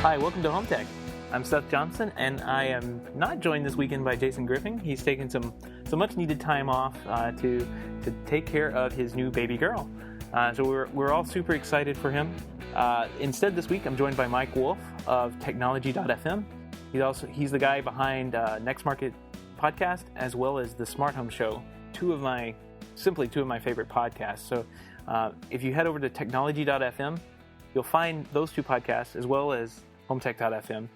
Hi, welcome to HomeTech. I'm Seth Johnson, and I am not joined this weekend by Jason Griffin. He's taken some much-needed time off to take care of his new baby girl. So we're all super excited for him. Instead, this week I'm joined by Mike Wolf of Technology.fm. He's the guy behind Next Market podcast as well as the Smart Home Show, two of my favorite podcasts. So if you head over to Technology.fm, you'll find those two podcasts as well as HomeTech.fm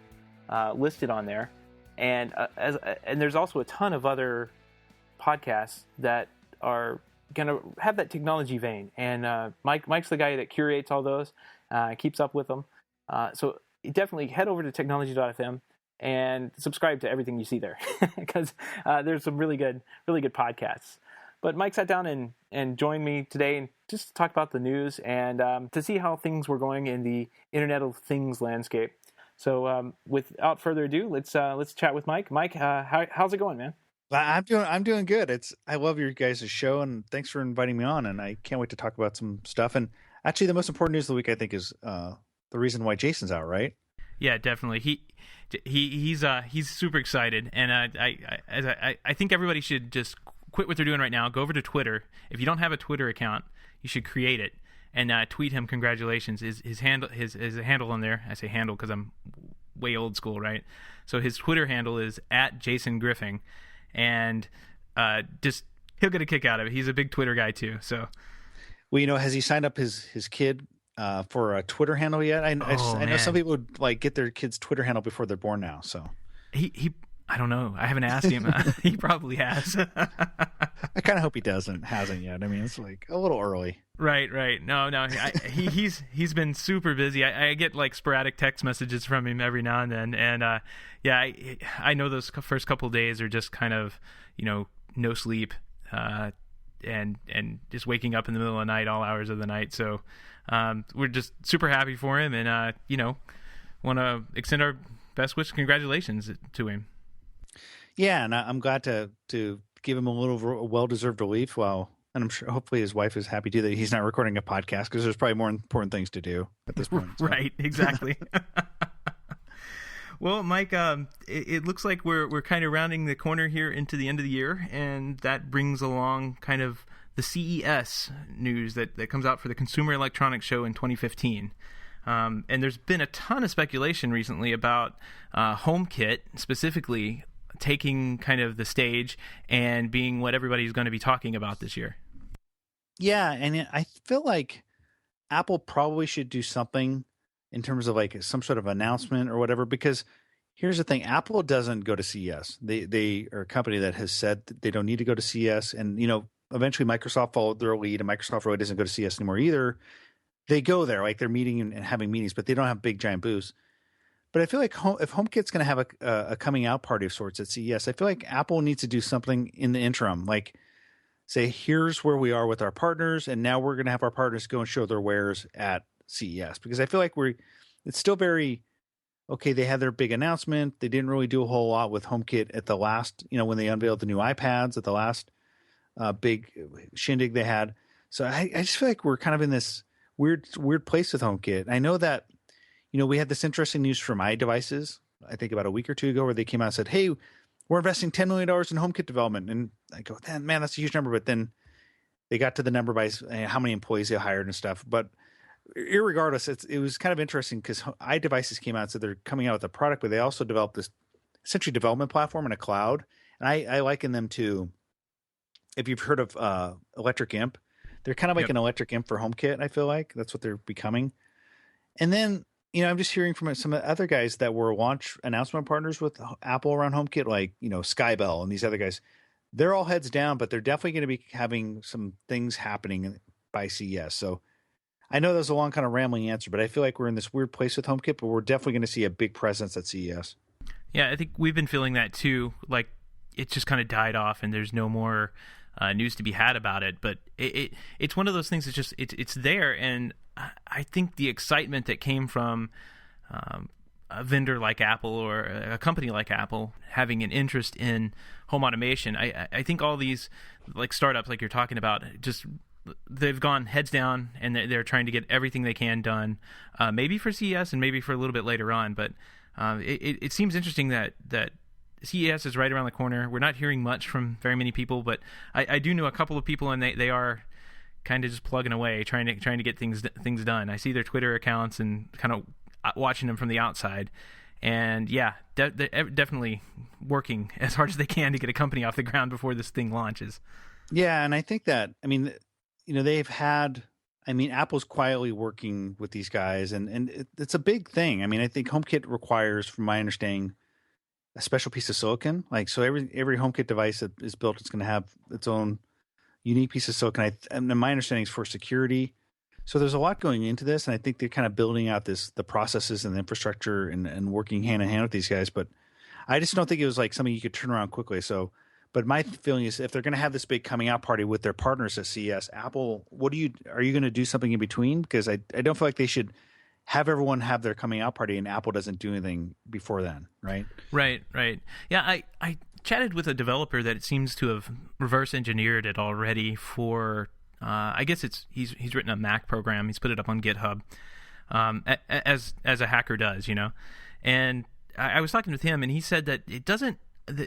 listed on there, and there's also a ton of other podcasts that are gonna have that technology vein. And Mike's the guy that curates all those, keeps up with them. So definitely head over to Technology.fm and subscribe to everything you see there, because there's some really good podcasts. But Mike sat down and joined me today and just to talk about the news and to see how things were going in the Internet of Things landscape. So without further ado, let's chat with Mike. Mike, how's it going, man? I'm doing good. I love your guys' show, and thanks for inviting me on. And I can't wait to talk about some stuff. And actually, the most important news of the week, I think, is the reason why Jason's out, right? Yeah, definitely. He's super excited, and I think everybody should just quit what they're doing right now. Go over to Twitter. If you don't have a Twitter account, you should create it and tweet him congratulations. His handle on there. I say handle because I'm way old school, right? So his Twitter handle is @JasonGriffing, and just he'll get a kick out of it. He's a big Twitter guy too. So, well, has he signed up his kid for a Twitter handle yet? I know some people would get their kid's Twitter handle before they're born now. So he I don't know. I haven't asked him. He probably has. I kind of hope he hasn't yet. I mean, it's a little early. Right. No. He's been super busy. I get sporadic text messages from him every now and then, and I know those first couple of days are just kind of no sleep, and just waking up in the middle of the night, all hours of the night. So we're just super happy for him, and want to extend our best wishes, congratulations to him. Yeah, and I'm glad to give him a little well-deserved relief. And I'm sure hopefully his wife is happy too that he's not recording a podcast, because there's probably more important things to do at this point. So. Right, exactly. Well, Mike, it looks like we're kind of rounding the corner here into the end of the year, and that brings along kind of the CES news that comes out for the Consumer Electronics Show in 2015. And there's been a ton of speculation recently about HomeKit specifically taking kind of the stage and being what everybody's going to be talking about this year. Yeah, and I feel like Apple probably should do something in terms of some sort of announcement or whatever, because here's the thing. Apple doesn't go to CES. They are a company that has said that they don't need to go to CES, and eventually Microsoft followed their lead, and Microsoft really doesn't go to CES anymore either. They go there, they're meeting and having meetings, but they don't have big giant booths. But I feel like if HomeKit's going to have a coming out party of sorts at CES, I feel like Apple needs to do something in the interim, say, here's where we are with our partners, and now we're going to have our partners go and show their wares at CES. Because I feel like it's still very, okay, they had their big announcement. They didn't really do a whole lot with HomeKit at the last, when they unveiled the new iPads at the last big shindig they had. So I just feel like we're kind of in this weird place with HomeKit. I know that, we had this interesting news from iDevices, I think about a week or two ago, where they came out and said, hey, we're investing $10 million in HomeKit development. And I go, man, that's a huge number. But then they got to the number by how many employees they hired and stuff. But irregardless, it was kind of interesting because iDevices came out and said they're coming out with a product, but they also developed this essentially development platform in a cloud. And I liken them to, if you've heard of Electric Imp, they're kind of like an Electric Imp for HomeKit, I feel like. That's what they're becoming. And then, I'm just hearing from some other guys that were launch announcement partners with Apple around HomeKit, Skybell and these other guys. They're all heads down, but they're definitely going to be having some things happening by CES. So I know that's a long kind of rambling answer, but I feel like we're in this weird place with HomeKit, but we're definitely going to see a big presence at CES. Yeah, I think we've been feeling that too. It just kind of died off, and there's no more news to be had about it. But it's one of those things that's just it's there, and I think the excitement that came from a vendor like Apple or a company like Apple having an interest in home automation, I think all these startups like you're talking about just they've gone heads down and they're trying to get everything they can done, maybe for CES and maybe for a little bit later on. But it seems interesting that CES is right around the corner. We're not hearing much from very many people, but I do know a couple of people, and they are kind of just plugging away, trying to get things done. I see their Twitter accounts and kind of watching them from the outside, and yeah, they're definitely working as hard as they can to get a company off the ground before this thing launches. Yeah, and I think that, I mean, they've had, I mean, Apple's quietly working with these guys, and it's a big thing. I mean, I think HomeKit requires, from my understanding, a special piece of silicon. Like, so every HomeKit device that is built, it's going to have its own unique piece of silicon. And my understanding is for security. So there's a lot going into this, and I think they're kind of building out the processes and the infrastructure and working hand in hand with these guys. But I just don't think it was like something you could turn around quickly. So, but my feeling is, if they're going to have this big coming out party with their partners at CES, Apple, are you going to do something in between? Because I don't feel like they should have everyone have their coming out party and Apple doesn't do anything before then, right? Right. Yeah, I chatted with a developer that it seems to have reverse engineered it already for, I guess he's written a Mac program. He's put it up on GitHub, as a hacker does, And I was talking with him, and he said that it doesn't.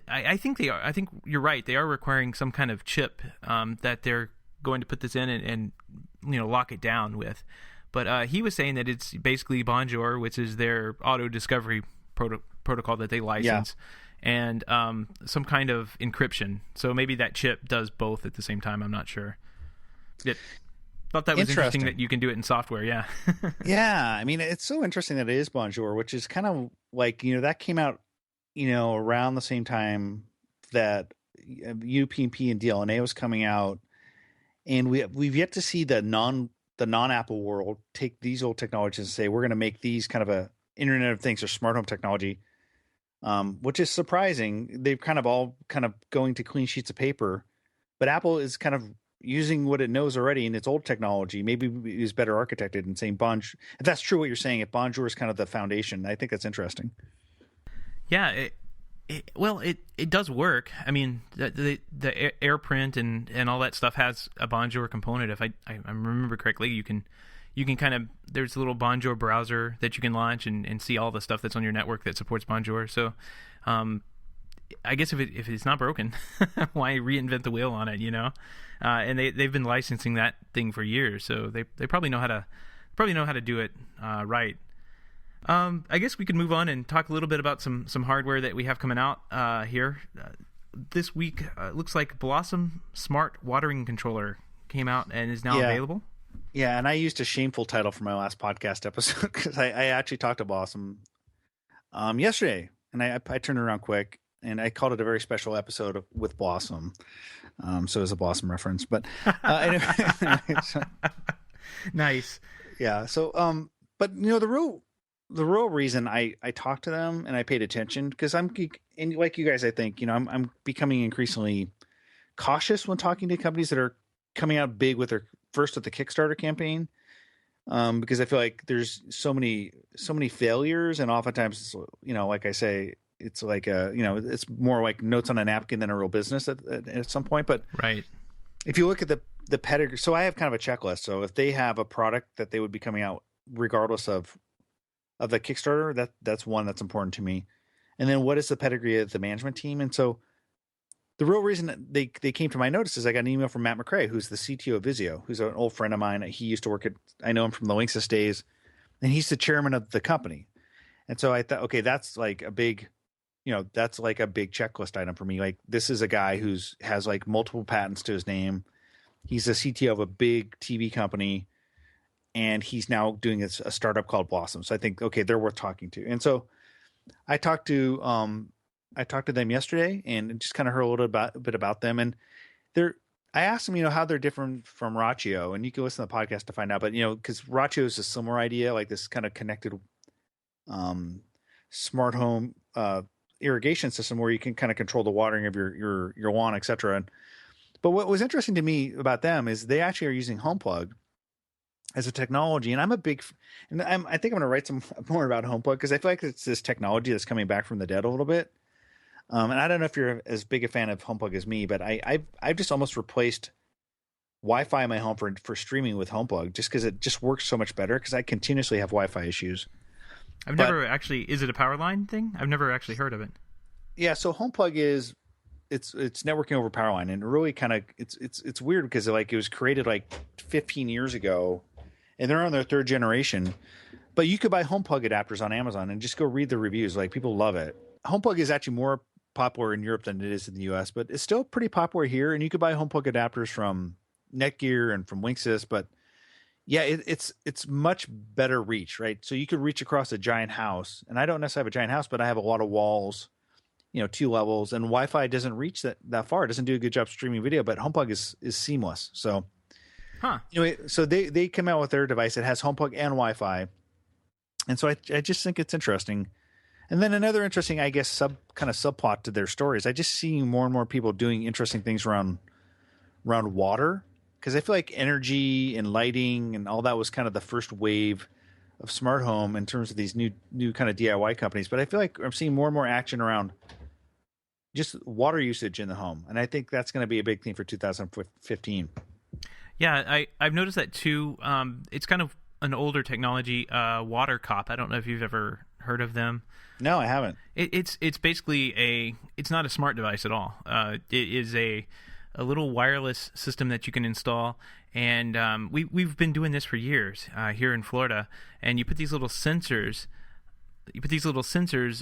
I think they are. I think you're right. They are requiring some kind of chip that they're going to put this in and lock it down with. But he was saying that it's basically Bonjour, which is their auto discovery protocol that they license, and some kind of encryption. So maybe that chip does both at the same time. I'm not sure. Thought that was interesting that you can do it in software. Yeah. Yeah. I mean, it's so interesting that it is Bonjour, which is kind of like, that came out, around the same time that UPnP and DLNA was coming out. And we've yet to see the non-Apple world take these old technologies and say, we're going to make these kind of a Internet of Things or smart home technology, which is surprising. They've kind of all going to clean sheets of paper, but Apple is kind of using what it knows already in its old technology. Maybe it was better architected, and saying Bonjour. If that's true what you're saying, if Bonjour is kind of the foundation, I think that's interesting. Yeah, it does work. I mean, the AirPrint and all that stuff has a Bonjour component. If I remember correctly, you can kind of, there's a little Bonjour browser that you can launch and see all the stuff that's on your network that supports Bonjour. So, I guess if it's not broken, why reinvent the wheel on it? And they've been licensing that thing for years, so they probably know how to do it right. I guess we could move on and talk a little bit about some hardware that we have coming out here. This week, looks like Blossom Smart Watering Controller came out and is now available. Yeah, and I used a shameful title for my last podcast episode because I actually talked to Blossom yesterday, and I turned it around quick, and I called it a very special episode with Blossom. So it was a Blossom reference. But anyway. Nice. Yeah, so, but, the real reason I talked to them and I paid attention, because and like you guys, I think, I'm becoming increasingly cautious when talking to companies that are coming out big with the Kickstarter campaign, because I feel like there's so many failures, and oftentimes, like I say, it's like it's more like notes on a napkin than a real business at some point. But right, if you look at the pedigree, so I have kind of a checklist. So if they have a product that they would be coming out regardless of the Kickstarter, that's one that's important to me. And then what is the pedigree of the management team? And so the real reason that they came to my notice is I got an email from Matt McRae, who's the CTO of Vizio, who's an old friend of mine. He used to work I know him from the Linksys days, and he's the chairman of the company. And so I thought, okay, that's like a big, that's like a big checklist item for me. Like, this is a guy has like multiple patents to his name. He's the CTO of a big TV company, and he's now doing a startup called Blossom. So I think, okay, they're worth talking to. And so I talked to them yesterday and just kind of heard a little bit about them. And I asked them, how they're different from Rachio, and you can listen to the podcast to find out. But because Rachio is a similar idea, like this kind of connected smart home irrigation system where you can kind of control the watering of your lawn, et cetera. But what was interesting to me about them is they actually are using HomePlug as a technology. And I think I'm going to write some more about HomePlug, because I feel like it's this technology that's coming back from the dead a little bit. And I don't know if you're as big a fan of HomePlug as me, but I've just almost replaced Wi-Fi in my home for streaming with HomePlug, just because it just works so much better. Because I continuously have Wi-Fi issues. I've never actually. Is it a power line thing? I've never actually heard of it. Yeah, so HomePlug is it's networking over power line, and it really kind of it's weird because like it was created like 15 years ago, and they're on their third generation. But you could buy HomePlug adapters on Amazon and just go read the reviews. Like, people love it. HomePlug is actually more popular in Europe than it is in the US, but it's still pretty popular here. And you could buy HomePlug adapters from Netgear and from Linksys, but yeah, it's much better reach, right? So you could reach across a giant house, and I don't necessarily have a giant house, but I have a lot of walls, 2 levels, and Wi-Fi doesn't reach that far. It doesn't do a good job streaming video, but HomePlug is seamless. So, anyway, so they come out with their device that has HomePlug and Wi-Fi, and so I just think it's interesting. And then another interesting, I guess, subplot to their story is I just see more and more people doing interesting things around water. Because I feel like energy and lighting and all that was kind of the first wave of smart home in terms of these new kind of DIY companies. But I feel like I'm seeing more and more action around just water usage in the home. And I think that's going to be a big thing for 2015. Yeah, I've noticed that too. It's kind of an older technology, Water Cop. I don't know if you've ever heard of them. No, I haven't. It's basically it's not a smart device at all. It is a little wireless system that you can install, and we've been doing this for years here in Florida. And you put these little sensors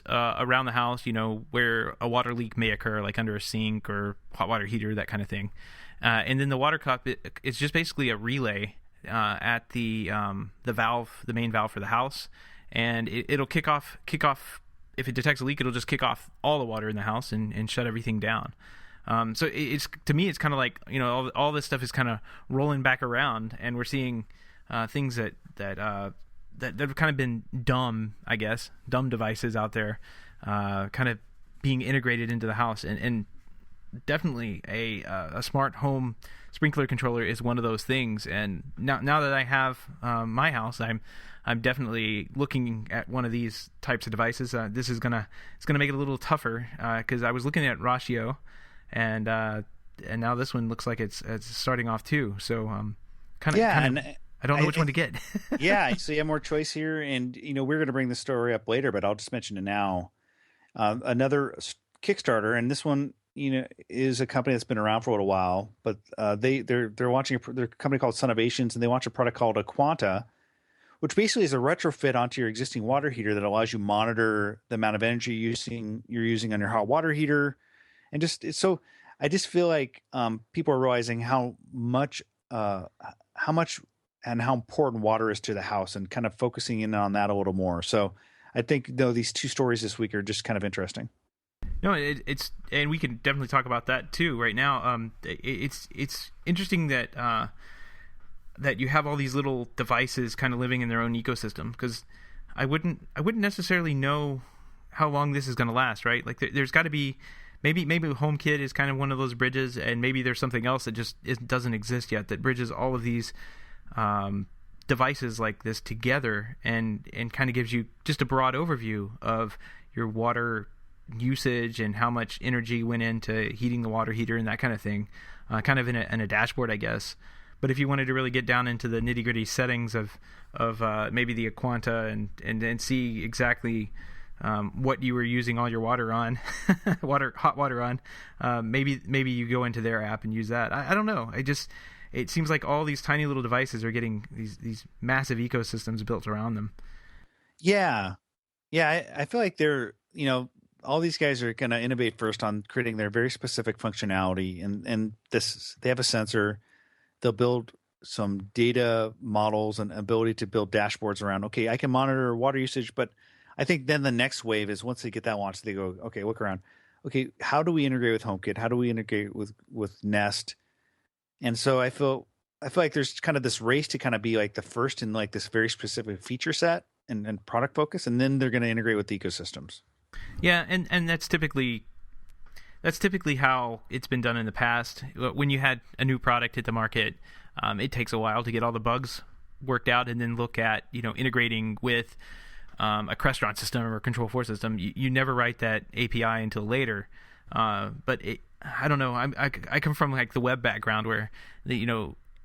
around the house, where a water leak may occur, like under a sink or hot water heater, that kind of thing. And then the water cup, it's just basically a relay at the main valve for the house, and it'll kick off. If it detects a leak, it'll just kick off all the water in the house and shut everything down. So to me, it's kind of like, all this stuff is kind of rolling back around, and we're seeing things that have kind of been dumb devices out there, kind of being integrated into the house, and definitely a smart home sprinkler controller is one of those things. And now that I have my house, I'm definitely looking at one of these types of devices. It's gonna make it a little tougher because I was looking at Ratio. And now this one looks like it's starting off too. So I don't know which one to get. Yeah, so you have more choice here, and we're going to bring the story up later, but I'll just mention it now. Another Kickstarter, and this one is a company that's been around for a little while, but they're launching they're a company called Sonovations, and they launched a product called Aquanta, which basically is a retrofit onto your existing water heater that allows you to monitor the amount of energy you're using on your hot water heater. And I just feel like people are realizing how much and how important water is to the house, and kind of focusing in on that a little more. So I think these two stories this week are just kind of interesting. No, it's and we can definitely talk about that too right now. It's interesting that you have all these little devices kind of living in their own ecosystem, because I wouldn't necessarily know how long this is going to last, right? Like there's got to be. Maybe HomeKit is kind of one of those bridges, and maybe there's something else that just doesn't exist yet that bridges all of these devices like this together, and kind of gives you just a broad overview of your water usage and how much energy went into heating the water heater and that kind of thing, kind of in a dashboard, I guess. But if you wanted to really get down into the nitty-gritty settings of maybe the Aquanta and see exactly what you were using all your water on, hot water on, maybe you go into their app and use that. I don't know. It seems like all these tiny little devices are getting these massive ecosystems built around them. Yeah. I feel like they're, all these guys are going to innovate first on creating their very specific functionality, and they have a sensor. They'll build some data models and ability to build dashboards around, okay, I can monitor water usage, but I think then the next wave is once they get that launched, they go, okay, look around. Okay, how do we integrate with HomeKit? How do we integrate with Nest? And so I feel like there's kind of this race to kind of be like the first in like this very specific feature set and product focus, and then they're going to integrate with the ecosystems. Yeah, and that's typically how it's been done in the past. When you had a new product hit the market, it takes a while to get all the bugs worked out, and then look at integrating with a Crestron system or a Control 4 system. You never write that API until later. But I don't know. I come from like the web background where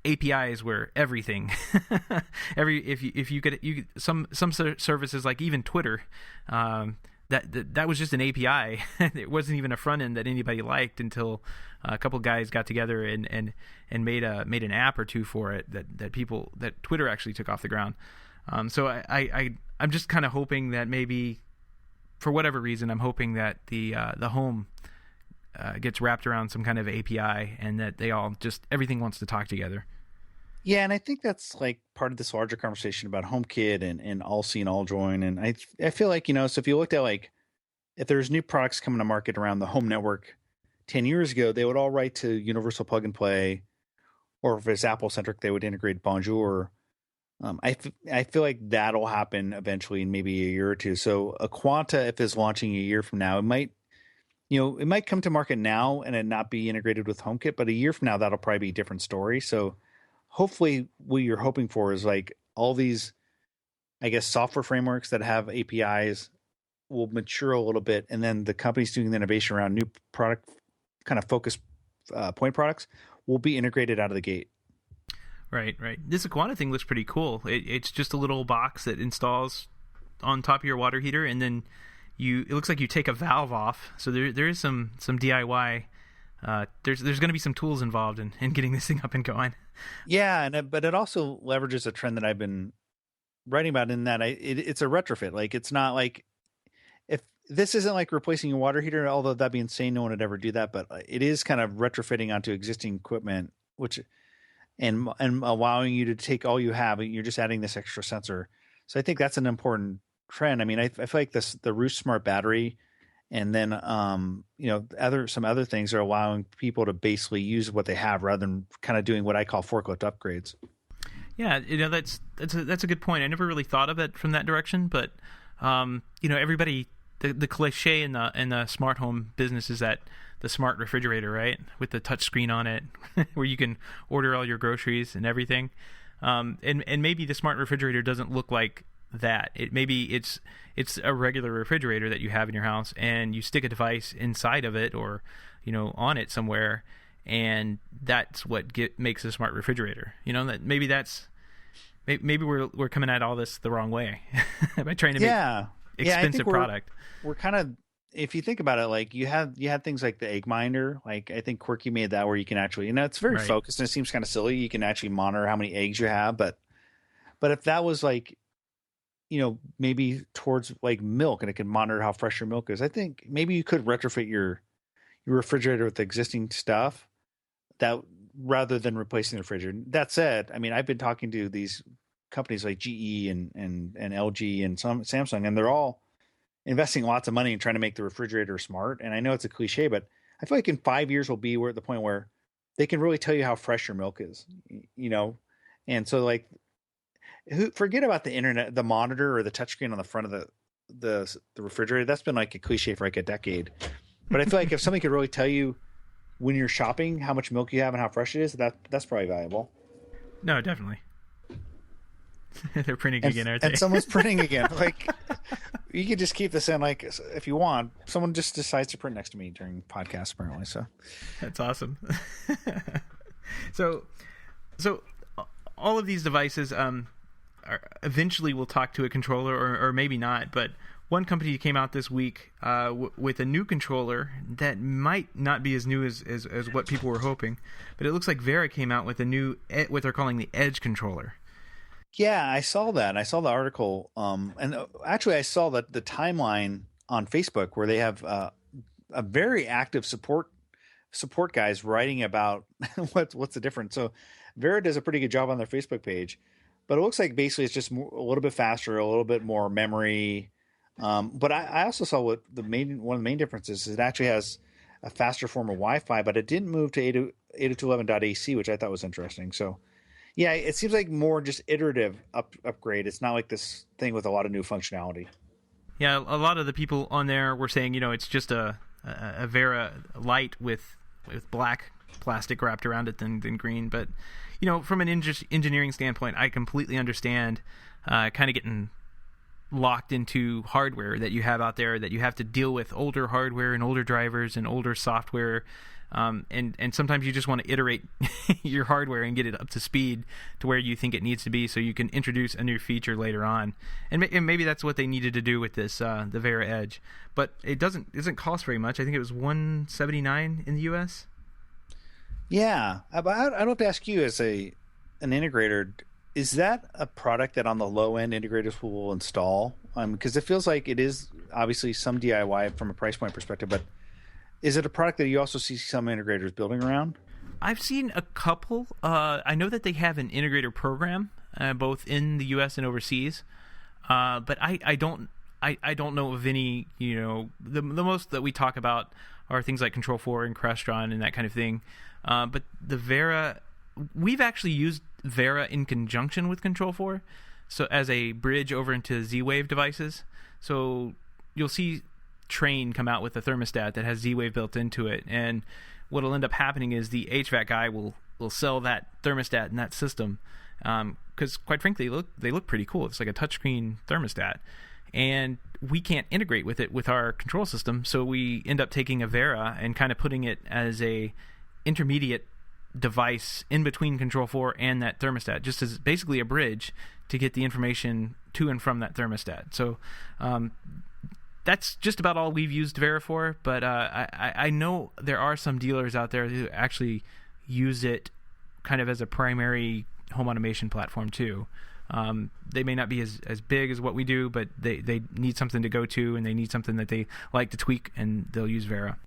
APIs were everything. If you could some services like even Twitter, that was just an API. It wasn't even a front end that anybody liked until a couple guys got together and made an app or two for it that Twitter actually took off the ground. So I'm just kind of hoping that maybe, for whatever reason, I'm hoping that the home gets wrapped around some kind of API, and that they all everything wants to talk together. Yeah, and I think that's like part of this larger conversation about HomeKit and All See and All Join. And I feel like, so if you looked at like, if there's new products coming to market around the home network 10 years ago, they would all write to Universal Plug and Play, or if it's Apple centric, they would integrate Bonjour. I feel like that'll happen eventually in maybe a year or two. So a Quanta, if it's launching a year from now, it might come to market now and it not be integrated with HomeKit, but a year from now, that'll probably be a different story. So hopefully what you're hoping for is like all these, I guess, software frameworks that have APIs will mature a little bit. And then the companies doing the innovation around new product kind of focus point products will be integrated out of the gate. Right. This Aquana thing looks pretty cool. It's just a little box that installs on top of your water heater, and then it looks like you take a valve off. So there is some DIY. There's going to be some tools involved in getting this thing up and going. Yeah, but it also leverages a trend that I've been writing about in that it's a retrofit. Like, it's not like, if this isn't like replacing your water heater, although that'd be insane, no one would ever do that. But it is kind of retrofitting onto existing equipment, and allowing you to take all you have, and you're just adding this extra sensor. So I think that's an important trend. I mean, I feel like the Roost Smart Battery, and then some other things are allowing people to basically use what they have rather than kind of doing what I call forklift upgrades. Yeah, that's a good point. I never really thought of it from that direction, but everybody, the cliche in the smart home business is that the smart refrigerator, right, with the touch screen on it, where you can order all your groceries and everything. And maybe the smart refrigerator doesn't look like that. It's a regular refrigerator that you have in your house, and you stick a device inside of it or on it somewhere, and that's what makes a smart refrigerator. That maybe we're coming at all this the wrong way by trying to make expensive product. We're kind of, if you think about it, like you had things like the egg minder. Like, I think Quirky made that where you can actually, it's very focused and it seems kind of silly. You can actually monitor how many eggs you have, but if that was like, maybe towards like milk, and it can monitor how fresh your milk is, I think maybe you could retrofit your refrigerator with existing stuff that rather than replacing the refrigerator. That said, I mean, I've been talking to these companies like GE and LG and some Samsung, and they're all investing lots of money in trying to make the refrigerator smart. And I know it's a cliche, but I feel like in 5 years we'll be at the point where they can really tell you how fresh your milk is, And so, like, forget about the internet, the monitor or the touchscreen on the front of the refrigerator. That's been like a cliche for like a decade. But I feel like if somebody could really tell you when you're shopping how much milk you have and how fresh it is, that's probably valuable. No, definitely. They're printing again, aren't they? And someone's printing again. Like, you could just keep this in, like, if you want. Someone just decides to print next to me during podcasts, apparently. So that's awesome. So all of these devices eventually will talk to a controller, or maybe not. But one company came out this week with a new controller that might not be as new as what people were hoping. But it looks like Vera came out with a new, what they're calling the Edge controller. Yeah, I saw that. I saw the article. And actually, I saw the timeline on Facebook where they have a very active support guys writing about what's the difference. So Vera does a pretty good job on their Facebook page, but it looks like basically it's just a little bit faster, a little bit more memory. But I also saw one of the main differences is it actually has a faster form of Wi-Fi, but it didn't move to 802.11.AC, which I thought was interesting. So yeah, it seems like more just iterative upgrade. It's not like this thing with a lot of new functionality. Yeah, a lot of the people on there were saying, it's just a Vera Lite with black plastic wrapped around it than green. But, from an engineering standpoint, I completely understand kind of getting locked into hardware that you have out there, that you have to deal with older hardware and older drivers and older software And sometimes you just want to iterate your hardware and get it up to speed to where you think it needs to be, so you can introduce a new feature later on. And maybe that's what they needed to do with this the Vera Edge. But it doesn't cost very much. I think it was $179 in the U.S. Yeah, but I'd have to ask you as an integrator, is that a product that on the low end integrators will install? Because it feels like it is obviously some DIY from a price point perspective, but is it a product that you also see some integrators building around? I've seen a couple. I know that they have an integrator program, both in the U.S. and overseas, but I don't know of any. The most that we talk about are things like Control4 and Crestron and that kind of thing. But the Vera, we've actually used Vera in conjunction with Control4, so as a bridge over into Z-Wave devices. So you'll see Trane come out with a thermostat that has Z-Wave built into it, and what'll end up happening is the HVAC guy will sell that thermostat and that system, because quite frankly they look pretty cool. It's like a touchscreen thermostat, and we can't integrate with it with our control system, so we end up taking a Vera and kind of putting it as a intermediate device in between Control4 and that thermostat, just as basically a bridge to get the information to and from that thermostat. So that's just about all we've used Vera for, but I know there are some dealers out there who actually use it kind of as a primary home automation platform too. They may not be as big as what we do, but they need something to go to, and they need something that they like to tweak, and they'll use Vera.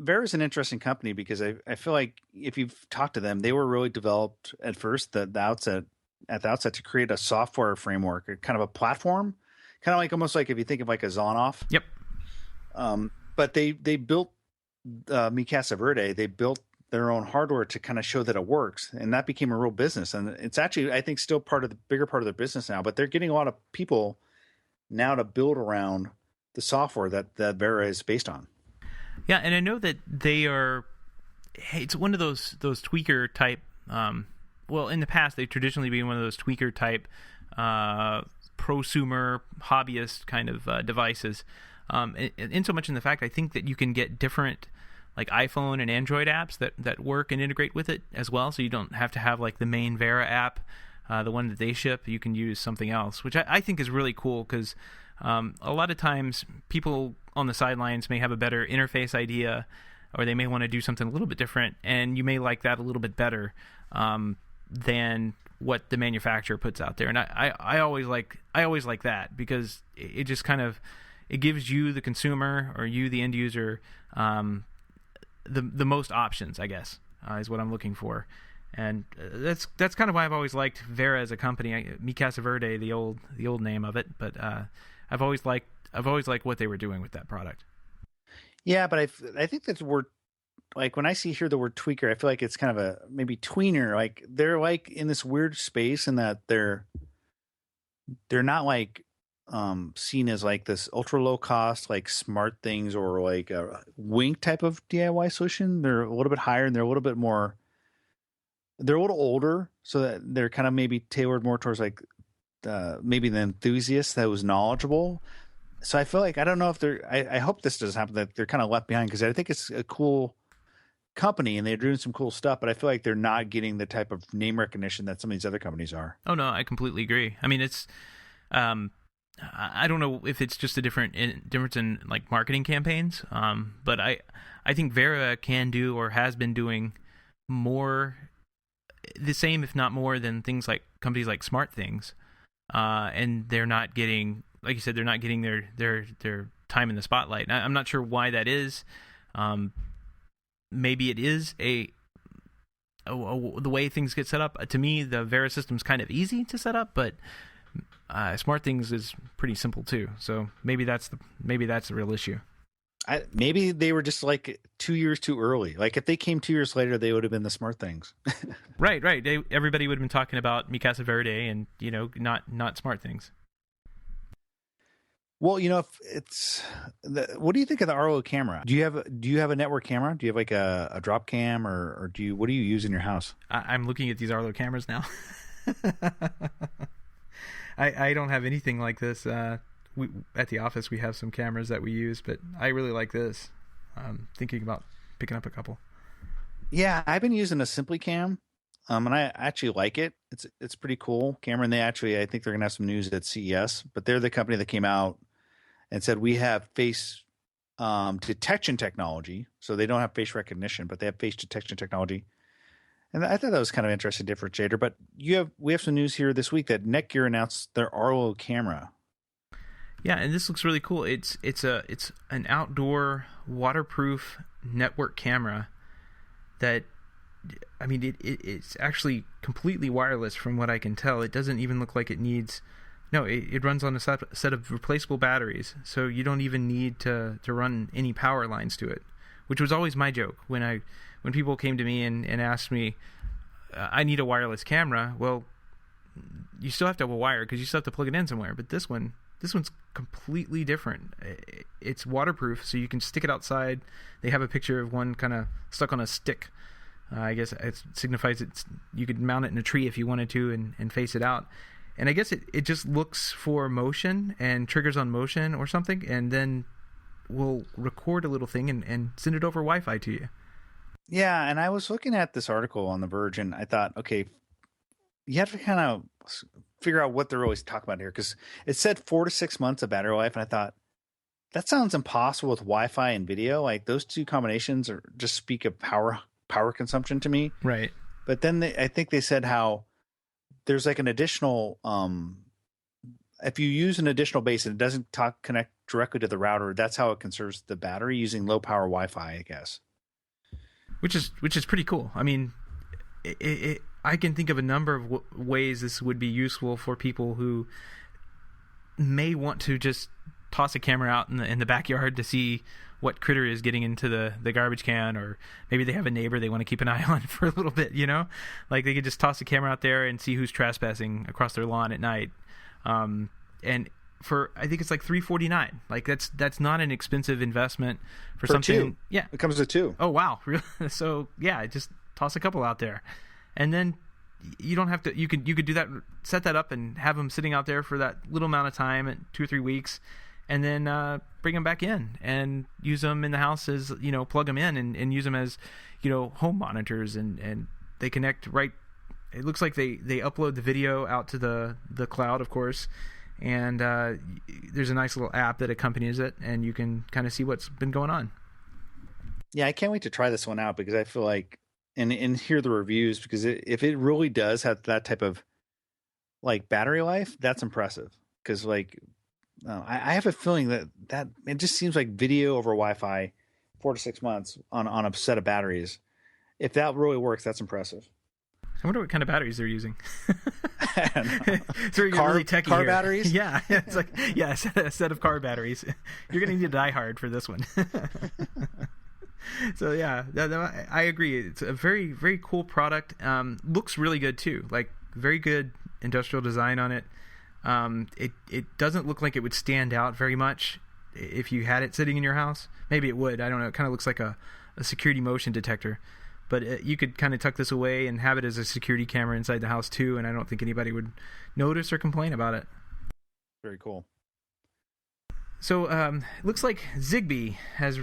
Vera is an interesting company because I feel like if you've talked to them, they were really developed at first at the outset to create a software framework, kind of a platform, kind of like almost like if you think of like a Zonoff. Yep. But they built Mi Casa Verde. They built their own hardware to kind of show that it works, and that became a real business. And it's actually, I think, still bigger part of their business now. But they're getting a lot of people now to build around the software that Vera is based on. Yeah, and I know that they are. It's one of those tweaker type. Well, in the past, they've traditionally been one of those tweaker type, prosumer hobbyist kind of devices. In so much in the fact, I think that you can get different, like iPhone and Android apps that work and integrate with it as well. So you don't have to have like the main Vera app, the one that they ship. You can use something else, which I think is really cool because a lot of times people on the sidelines may have a better interface idea, or they may want to do something a little bit different, and you may like that a little bit better than what the manufacturer puts out there. And I always like that because it just kind of it gives you the consumer or you the end user the most options, I guess, is what I'm looking for. And that's kind of why I've always liked Vera as a company. Mi Casa Verde, the old name of it, but I've always liked what they were doing with that product. Yeah, but I think that word, like when I hear the word tweaker, I feel like it's kind of a maybe tweener. Like they're like in this weird space in that they're not like seen as like this ultra low cost like smart things or like a Wink type of DIY solution. They're a little bit higher and they're a little bit more. They're a little older, so that they're kind of maybe tailored more towards like maybe the enthusiast that was knowledgeable. So I feel like I don't know if they're. I hope this doesn't happen, that they're kind of left behind, because I think it's a cool company and they're doing some cool stuff, but I feel like they're not getting the type of name recognition that some of these other companies are. Oh no, I completely agree. I mean, it's I don't know if it's just a difference in like marketing campaigns, but I think Vera can do or has been doing more, the same if not more than things like companies like Smart Things, and they're not getting, like you said, they're not getting their time in the spotlight. I'm not sure why that is. Maybe it is the way things get set up. To me, the Vera system's kind of easy to set up, but Smart Things is pretty simple too. So maybe that's the real issue. Maybe they were just like 2 years too early. Like if they came 2 years later, they would have been the Smart Things. Right. Everybody would have been talking about Mi Casa Verde and not Smart Things. Well, if it's what do you think of the RO camera? Do you have a network camera? Do you have like a drop cam or what do you use in your house? I'm looking at these Arlo cameras now. I don't have anything like this. We at the office we have some cameras that we use, but I really like this. thinking about picking up a couple. Yeah, I've been using a Simply Cam, and I actually like it. It's pretty cool camera, and I think they're gonna have some news at CES. But they're the company that came out and said we have face detection technology, so they don't have face recognition, but they have face detection technology. And I thought that was kind of interesting differentiator. But we have some news here this week that Netgear announced their Arlo camera. Yeah, and this looks really cool. It's an outdoor waterproof network camera that, I mean, it's actually completely wireless from what I can tell. It doesn't even look like it needs. No, it runs on a set of replaceable batteries, so you don't even need to run any power lines to it, which was always my joke when people came to me and asked me, I need a wireless camera. Well, you still have to have a wire because you still have to plug it in somewhere. But this one's completely different. It's waterproof, so you can stick it outside. They have a picture of one kind of stuck on a stick. I guess it signifies you could mount it in a tree if you wanted to and face it out. And I guess it just looks for motion and triggers on motion or something, and then will record a little thing and send it over Wi-Fi to you. Yeah, and I was looking at this article on The Verge, and I thought, okay, you have to kind of figure out what they're always talking about here, because it said 4 to 6 months of battery life, and I thought, that sounds impossible with Wi-Fi and video. Like, those two combinations just speak of power consumption to me. Right. But then I think they said how there's like an additional, if you use an additional base and it doesn't connect directly to the router, that's how it conserves the battery using low power Wi-Fi, I guess. Which is pretty cool. I mean, I can think of a number of ways this would be useful for people who may want to just toss a camera out in the backyard to see what critter is getting into the garbage can, or maybe they have a neighbor they want to keep an eye on for a little bit, you know? Like, they could just toss a camera out there and see who's trespassing across their lawn at night. And for, I think it's like $349. Like, that's not an expensive investment for something. Two. Yeah. It comes with two. Oh, wow. Really? So, yeah, just toss a couple out there. And then you don't have to, you could do that, set that up and have them sitting out there for that little amount of time, at 2 or 3 weeks, and then bring them back in and use them in the house as, plug them in and use them as, home monitors, and they connect right. It looks like they upload the video out to the cloud, of course, and there's a nice little app that accompanies it, and you can kind of see what's been going on. Yeah, I can't wait to try this one out, because I feel like, and hear the reviews, because if it really does have that type of like battery life, that's impressive. Because I have a feeling that it just seems like video over Wi-Fi, 4 to 6 months on a set of batteries. If that really works, that's impressive. I wonder what kind of batteries they're using. I don't know. So you're really techie car here. Batteries? Yeah, it's like a set of car batteries. You're gonna need a diehard for this one. So yeah, I agree. It's a very, very cool product. Looks really good too. Like, very good industrial design on it. It doesn't look like it would stand out very much if you had it sitting in your house. Maybe it would. I don't know. It kind of looks like a security motion detector. But you could kind of tuck this away and have it as a security camera inside the house too, and I don't think anybody would notice or complain about it. Very cool. So it looks like Zigbee has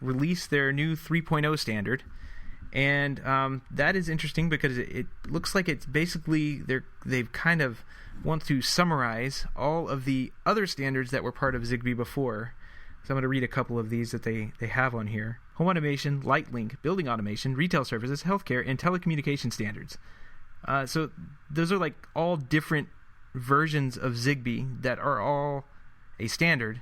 released their new 3.0 standard, and that is interesting because it looks like it's basically they've kind of want to summarize all of the other standards that were part of Zigbee before. So I'm going to read a couple of these that they have on here. Home automation, light link, building automation, retail services, healthcare, and telecommunication standards. So those are like all different versions of Zigbee that are all a standard.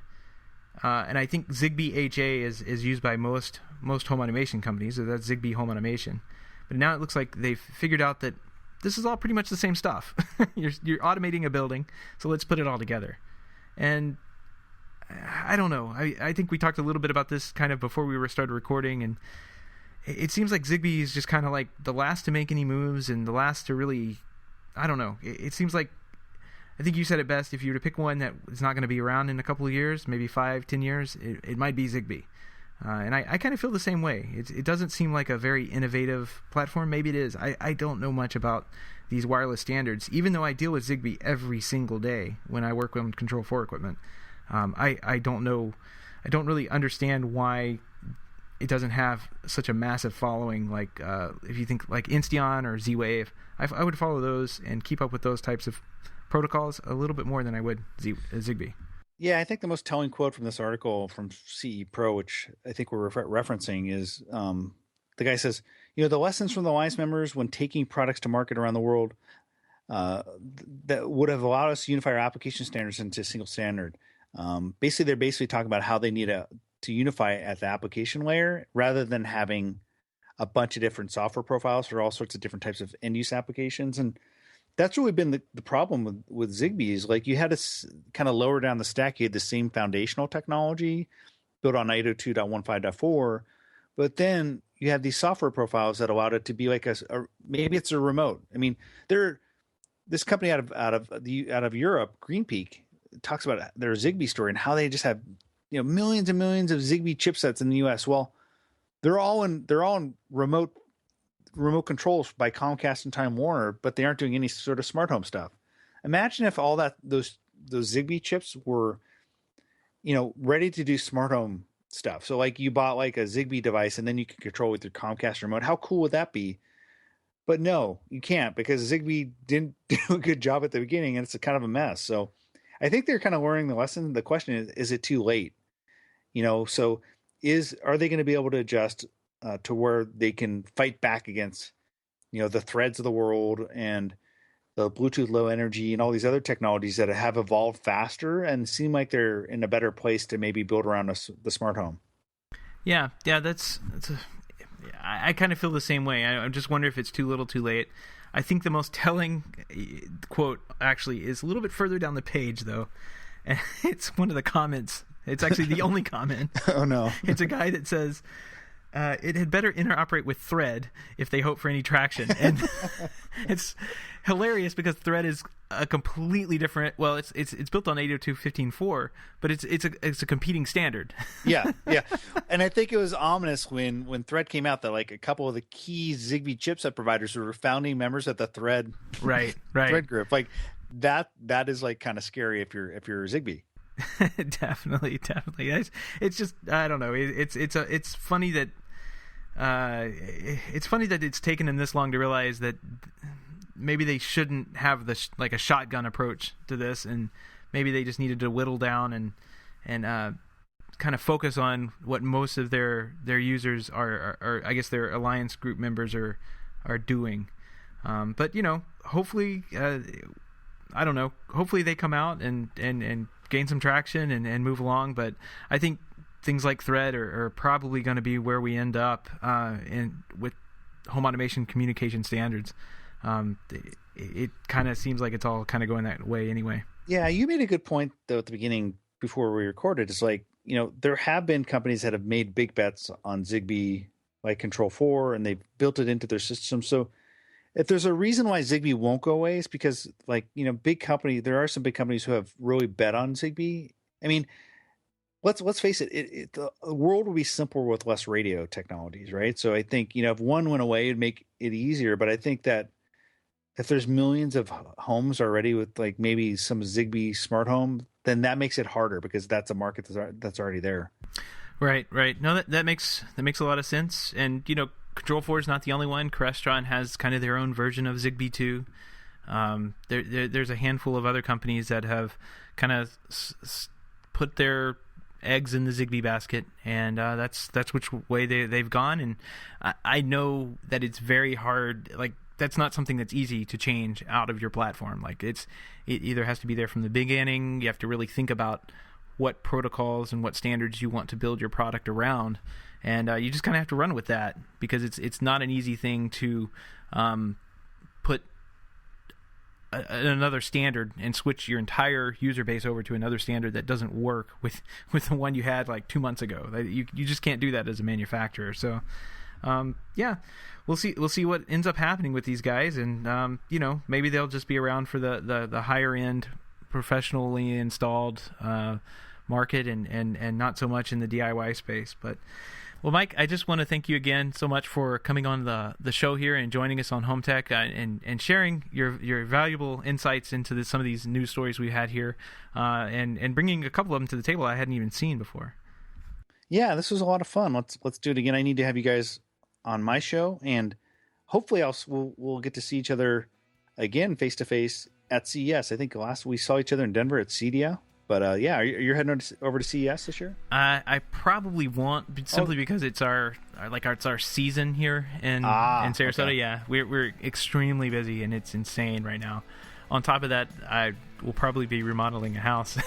And I think Zigbee HA is used by most home automation companies. So that's Zigbee Home Automation. But now it looks like they've figured out that this is all pretty much the same stuff. You're automating a building, so let's put it all together. And I don't know. I think we talked a little bit about this kind of before we started recording, and it seems like Zigbee is just kind of like the last to make any moves and the last to really, I don't know. It seems like, I think you said it best, if you were to pick one that is not going to be around in a couple of years, maybe 5-10 years, it might be Zigbee. And I kind of feel the same way. It doesn't seem like a very innovative platform. Maybe it is. I don't know much about these wireless standards, even though I deal with Zigbee every single day when I work on Control 4 equipment. I don't know. I don't really understand why it doesn't have such a massive following. Like if you think like Insteon or Z-Wave, I would follow those and keep up with those types of protocols a little bit more than I would Zigbee. Yeah, I think the most telling quote from this article from CE Pro, which I think we're referencing, is the guy says, the lessons from the Alliance members when taking products to market around the world that would have allowed us to unify our application standards into a single standard. They're basically talking about how they need to unify at the application layer rather than having a bunch of different software profiles for all sorts of different types of end-use applications. And that's really been the problem with Zigbee is like you had to kind of lower down the stack. You had the same foundational technology built on 802.15.4, but then you have these software profiles that allowed it to be like maybe it's a remote. I mean, this company out of Europe, Greenpeak, talks about their Zigbee story and how they just have millions and millions of Zigbee chipsets in the U.S. Well, they're all in remote controls by Comcast and Time Warner, but they aren't doing any sort of smart home stuff. Imagine if all those Zigbee chips were, ready to do smart home stuff. So like you bought like a Zigbee device and then you could control with your Comcast remote. How cool would that be? But no, you can't because Zigbee didn't do a good job at the beginning and it's a kind of a mess. So I think they're kind of learning the lesson. The question is it too late? So are they going to be able to adjust to where they can fight back against, the Threads of the world and the Bluetooth Low Energy and all these other technologies that have evolved faster and seem like they're in a better place to maybe build around the smart home. Yeah, I kind of feel the same way. I just wonder if it's too little, too late. I think the most telling quote actually is a little bit further down the page, though, and it's one of the comments. It's actually the only comment. Oh no! It's a guy that says, it had better interoperate with Thread if they hope for any traction. And it's hilarious because Thread is a completely different. Well, it's built on 802.15.4, but it's a competing standard. Yeah. And I think it was ominous when Thread came out that like a couple of the key Zigbee chipset providers were founding members at the Thread right Thread group. Like that is like kind of scary if you're Zigbee. definitely. It's just I don't know. It's funny that it's taken them this long to realize that maybe they shouldn't have a shotgun approach to this, and maybe they just needed to whittle down and kind of focus on what most of their users are I guess their alliance group members are doing. But hopefully I don't know. Hopefully they come out and gain some traction and move along. But I think things like Thread are probably going to be where we end up with home automation communication standards. It kind of seems like it's all kind of going that way anyway. Yeah, you made a good point though at the beginning before we recorded. It's like there have been companies that have made big bets on Zigbee, like Control4, and they've built it into their system. So if there's a reason why Zigbee won't go away, it's because there are some big companies who have really bet on Zigbee. I mean, let's face it, the world would be simpler with less radio technologies, right? So I think, if one went away, it'd make it easier. But I think that if there's millions of homes already with like maybe some Zigbee smart home, then that makes it harder because that's a market that's already there. Right. No, that makes a lot of sense. And, Control4 is not the only one. Crestron has kind of their own version of Zigbee too. There's a handful of other companies that have kind of put their eggs in the Zigbee basket, and that's which way they've gone. And I know that it's very hard. Like that's not something that's easy to change out of your platform. Like it either has to be there from the beginning. You have to really think about what protocols and what standards you want to build your product around. And you just kind of have to run with that because it's not an easy thing to put another standard and switch your entire user base over to another standard that doesn't work with the one you had like 2 months ago. You just can't do that as a manufacturer. So we'll see what ends up happening with these guys, and maybe they'll just be around for the higher end, professionally installed market, and not so much in the DIY space. But well, Mike, I just want to thank you again so much for coming on the show here and joining us on Home Tech and sharing your valuable insights into some of these news stories we had here, and bringing a couple of them to the table I hadn't even seen before. Yeah, this was a lot of fun. Let's do it again. I need to have you guys on my show, and hopefully we'll get to see each other again face to face at CES. I think last we saw each other in Denver at CEDIA. But yeah, you're heading over to CES this year? I probably won't, simply because it's our season here in Sarasota. Okay. Yeah, we're extremely busy and it's insane right now. On top of that, I will probably be remodeling a house,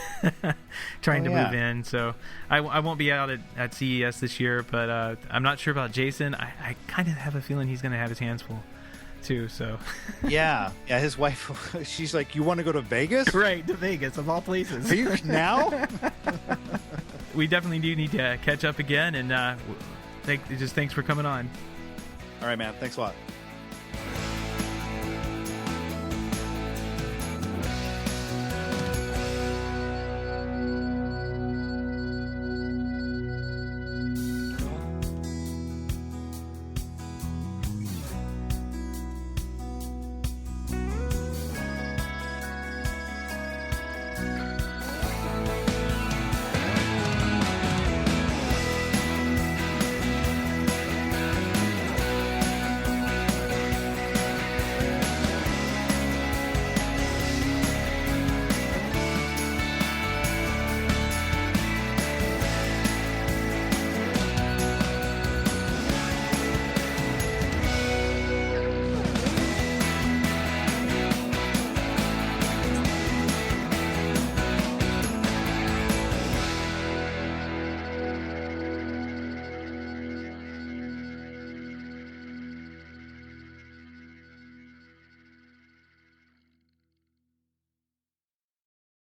trying to move in. So I won't be out at CES this year, but I'm not sure about Jason. I kind of have a feeling he's going to have his hands full too. So yeah, his wife, she's like, "You want to go to Vegas?" Right, to Vegas of all places. Are you now? We definitely do need to catch up again, and thanks for coming on. All right, man. Thanks a lot.